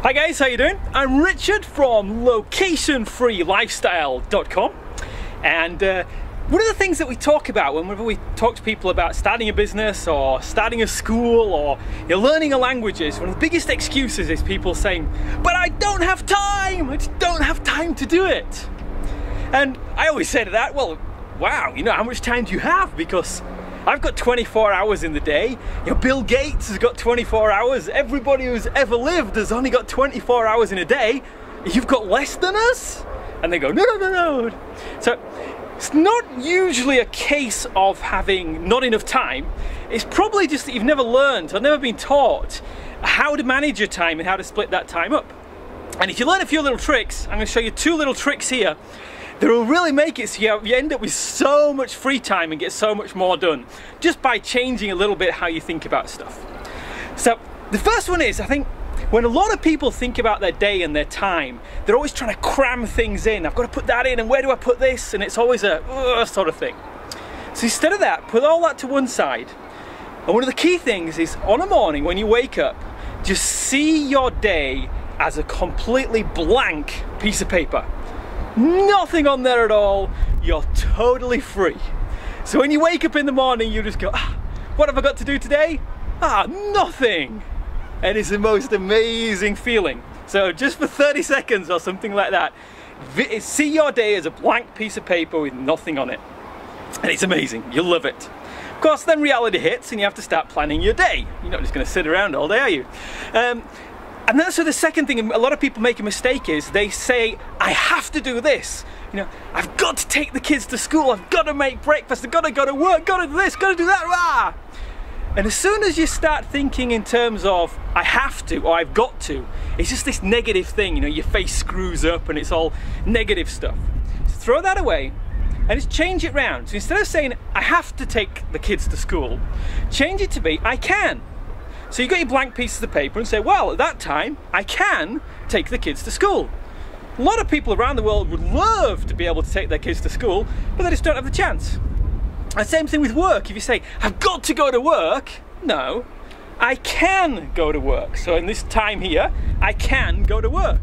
Hi guys, how you doing? I'm Richard from locationfreelifestyle.com, and one of the things that we talk about whenever we talk to people about starting a business or starting a school or learning a language is one of the biggest excuses is people saying, but I don't have time, I just don't have time to do it. And I always say to that, well, wow, how much time do you have? Because I've got 24 hours in the day. Bill Gates has got 24 hours. Everybody who's ever lived has only got 24 hours in a day. You've got less than us? And they go, no. So it's not usually a case of having not enough time. It's probably just that you've never learned or never been taught how to manage your time and how to split that time up. And if you learn a few little tricks, I'm going to show you 2 little tricks here that will really make it so you end up with so much free time and get so much more done just by changing a little bit how you think about stuff. So the first one is, I think when a lot of people think about their day and their time, they're always trying to cram things in. I've got to put that in, and where do I put this? And it's always a sort of thing. So instead of that, put all that to one side. And one of the key things is on a morning when you wake up, just see your day as a completely blank piece of paper. Nothing on there at all. You're totally free. So when you wake up in the morning, you just go, what have I got to do today? Nothing. And it's the most amazing feeling. So just for 30 seconds or something like that, see your day as a blank piece of paper with nothing on it. And it's amazing. You'll love it. Of course, then reality hits and you have to start planning your day. You're not just going to sit around all day, are you? And that's the second thing, a lot of people make a mistake is they say, I have to do this. I've got to take the kids to school, I've got to make breakfast, I've got to go to work, got to do this, got to do that. And as soon as you start thinking in terms of, I have to, or I've got to, it's just this negative thing, your face screws up and it's all negative stuff. So throw that away and just change it round. So instead of saying, I have to take the kids to school, change it to be, I can. So you got your blank pieces of paper and say, well, at that time, I can take the kids to school. A lot of people around the world would love to be able to take their kids to school, but they just don't have the chance. And same thing with work. If you say, I've got to go to work, no, I can go to work. So in this time here, I can go to work.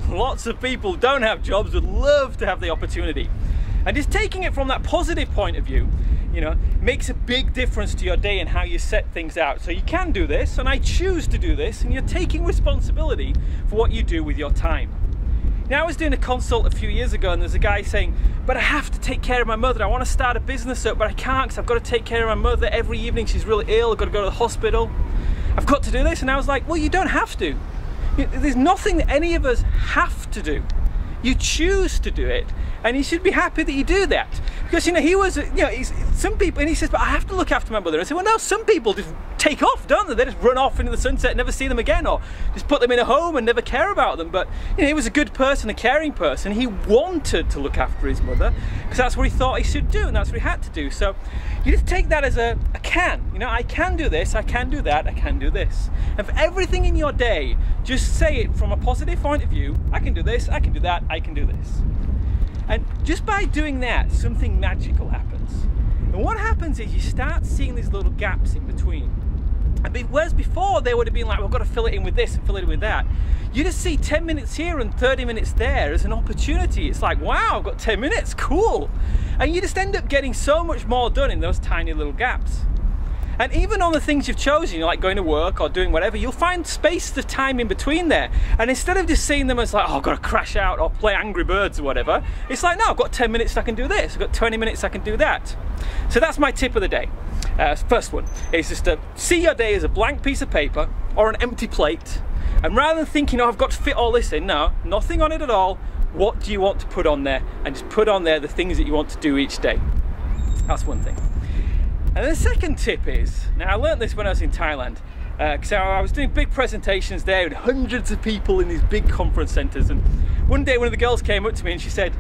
Lots of people who don't have jobs would love to have the opportunity. And just taking it from that positive point of view, makes a big difference to your day and how you set things out. So you can do this, and I choose to do this, and you're taking responsibility for what you do with your time. Now, I was doing a consult a few years ago, and there's a guy saying, but I have to take care of my mother. I want to start a business up, but I can't because I've got to take care of my mother every evening. She's really ill. I've got to go to the hospital. I've got to do this. And I was like, well, you don't have to. There's nothing that any of us have to do. You choose to do it, and you should be happy that you do that. Because he was, some people, and he says, but I have to look after my mother. And I said, well, no, some people just take off, don't they? They just run off into the sunset and never see them again, or just put them in a home and never care about them. But he was a good person, a caring person. He wanted to look after his mother because that's what he thought he should do, and that's what he had to do. So you just take that as a can. I can do this, I can do that, I can do this. And for everything in your day, just say it from a positive point of view. I can do this, I can do that, I can do this. And just by doing that, something magical happens. And what happens is you start seeing these little gaps in between. And whereas before they would have been like, well, I've got to fill it in with this and fill it in with that. You just see 10 minutes here and 30 minutes there as an opportunity. It's like, wow, I've got 10 minutes, cool. And you just end up getting so much more done in those tiny little gaps. And even on the things you've chosen, like going to work or doing whatever, you'll find space of time in between there. And instead of just seeing them as like, oh, I've got to crash out or play Angry Birds or whatever, it's like, no, I've got 10 minutes I can do this, I've got 20 minutes I can do that. So that's my tip of the day. First one is just to see your day as a blank piece of paper or an empty plate. And rather than thinking, oh, I've got to fit all this in, no, nothing on it at all. What do you want to put on there? And just put on there the things that you want to do each day. That's one thing. And the second tip is, now I learned this when I was in Thailand, because I was doing big presentations there with hundreds of people in these big conference centres, and one day one of the girls came up to me and she said,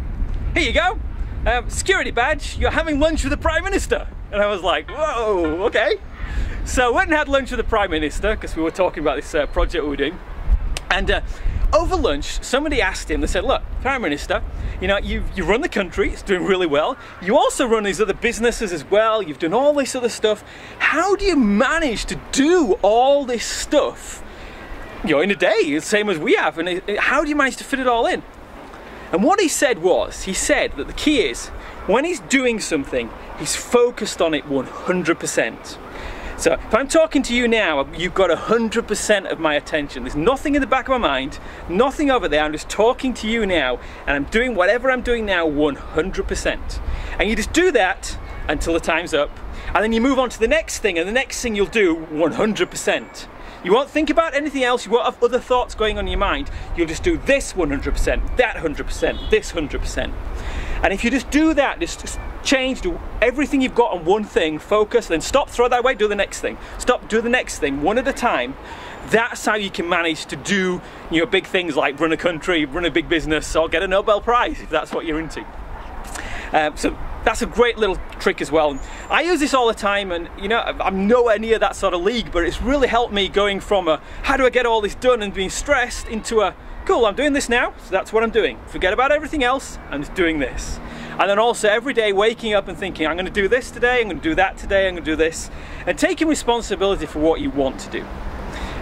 here you go, security badge, you're having lunch with the Prime Minister. And I was like, whoa, okay. So I went and had lunch with the Prime Minister, because we were talking about this project we were doing, and over lunch, somebody asked him, they said, look, Prime Minister, you run the country, it's doing really well. You also run these other businesses as well. You've done all this other stuff. How do you manage to do all this stuff in a day, the same as we have. And how do you manage to fit it all in? And what he said that the key is, when he's doing something, he's focused on it 100%. So if I'm talking to you now, you've got 100% of my attention. There's nothing in the back of my mind, nothing over there. I'm just talking to you now, and I'm doing whatever I'm doing now 100%. And you just do that until the time's up, and then you move on to the next thing, and the next thing you'll do 100%. You won't think about anything else, you won't have other thoughts going on in your mind. You'll just do this 100%, that 100%, this 100%. And if you just do that, just change, do everything you've got on one thing, focus, then stop, throw that away, do the next thing. Stop, do the next thing, one at a time. That's how you can manage to do, big things like run a country, run a big business, or get a Nobel Prize, if that's what you're into. So that's a great little trick as well. I use this all the time, and I'm nowhere near that sort of league, but it's really helped me going from a how do I get all this done and being stressed into a cool, I'm doing this now, so that's what I'm doing. Forget about everything else, I'm just doing this. And then also every day waking up and thinking, I'm going to do this today, I'm going to do that today, I'm going to do this, and taking responsibility for what you want to do.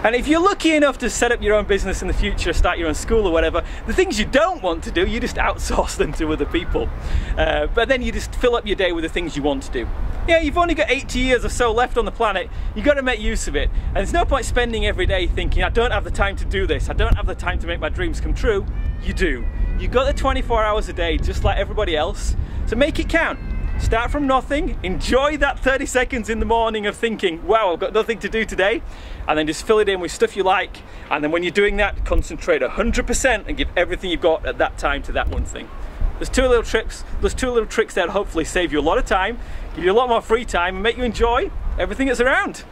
And if you're lucky enough to set up your own business in the future, start your own school or whatever, the things you don't want to do, you just outsource them to other people. But then you just fill up your day with the things you want to do. Yeah, you've only got 80 years or so left on the planet, you've got to make use of it. And there's no point spending every day thinking, I don't have the time to do this, I don't have the time to make my dreams come true. You do. You've got the 24 hours a day just like everybody else, so make it count. Start from nothing, enjoy that 30 seconds in the morning of thinking, wow, I've got nothing to do today, and then just fill it in with stuff you like, and then when you're doing that, concentrate 100% and give everything you've got at that time to that one thing. There's two little tricks there that hopefully save you a lot of time, give you a lot more free time, and make you enjoy everything that's around.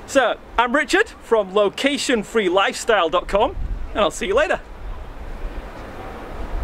So, I'm Richard from locationfreelifestyle.com, and I'll see you later.